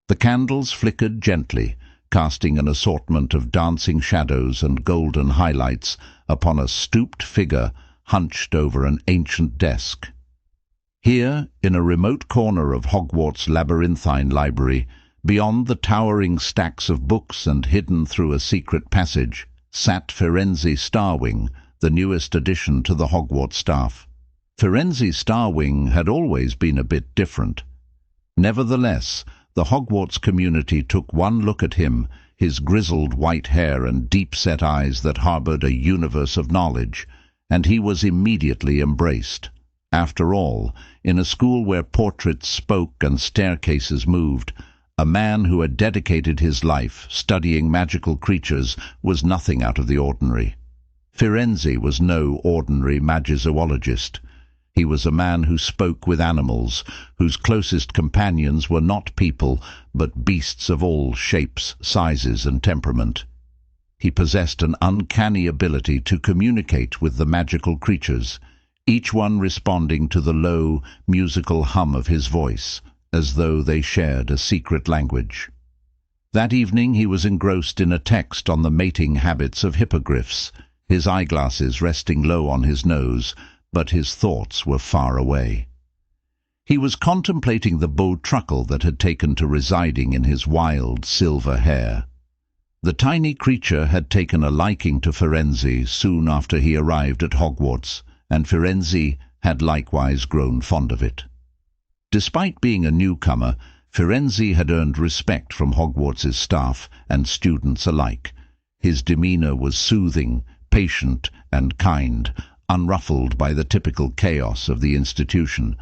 The candles flickered gently, casting an assortment of dancing shadows and golden highlights upon a stooped figure hunched over an ancient desk. Here, in a remote corner of Hogwarts' labyrinthine library, beyond the towering stacks of books and hidden through a secret passage, sat Firenze Starwing, the newest addition to the Hogwarts staff. Firenze Starwing had always been a bit different. Nevertheless, the Hogwarts community took one look at him, his grizzled white hair and deep-set eyes that harbored a universe of knowledge, and he was immediately embraced. After all, in a school where portraits spoke and staircases moved, a man who had dedicated his life studying magical creatures was nothing out of the ordinary. Firenze was no ordinary magizoologist. He was a man who spoke with animals, whose closest companions were not people, but beasts of all shapes, sizes, and temperament. He possessed an uncanny ability to communicate with the magical creatures, each one responding to the low, musical hum of his voice, as though they shared a secret language. That evening he was engrossed in a text on the mating habits of hippogriffs, his eyeglasses resting low on his nose, but his thoughts were far away. He was contemplating the beau truckle that had taken to residing in his wild silver hair. The tiny creature had taken a liking to Firenze soon after he arrived at Hogwarts, and Firenze had likewise grown fond of it. Despite being a newcomer, Firenze had earned respect from Hogwarts' staff and students alike. His demeanor was soothing, patient, and kind, unruffled by the typical chaos of the institution.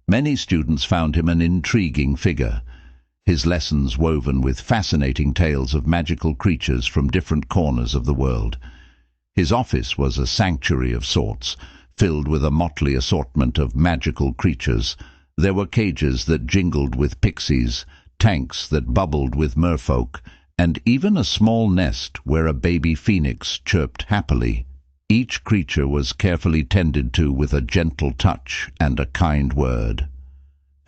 Many students found him an intriguing figure, his lessons woven with fascinating tales of magical creatures from different corners of the world. His office was a sanctuary of sorts, filled with a motley assortment of magical creatures. There were cages that jingled with pixies, tanks that bubbled with merfolk, and even a small nest where a baby phoenix chirped happily. Each creature was carefully tended to with a gentle touch and a kind word.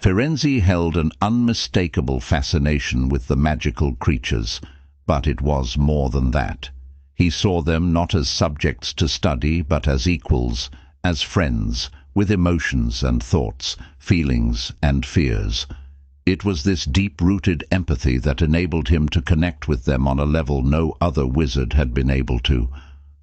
Firenze held an unmistakable fascination with the magical creatures, but it was more than that. He saw them not as subjects to study, but as equals, as friends, with emotions and thoughts, feelings and fears. It was this deep-rooted empathy that enabled him to connect with them on a level no other wizard had been able to.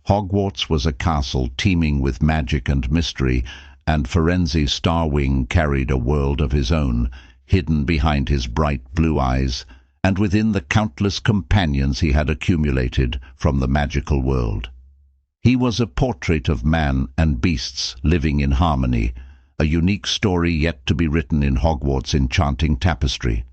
Hogwarts was a castle teeming with magic and mystery, and Firenze Starwing carried a world of his own, hidden behind his bright blue eyes, and within the countless companions he had accumulated from the magical world. He was a portrait of man and beasts living in harmony, a unique story yet to be written in Hogwarts' enchanting tapestry.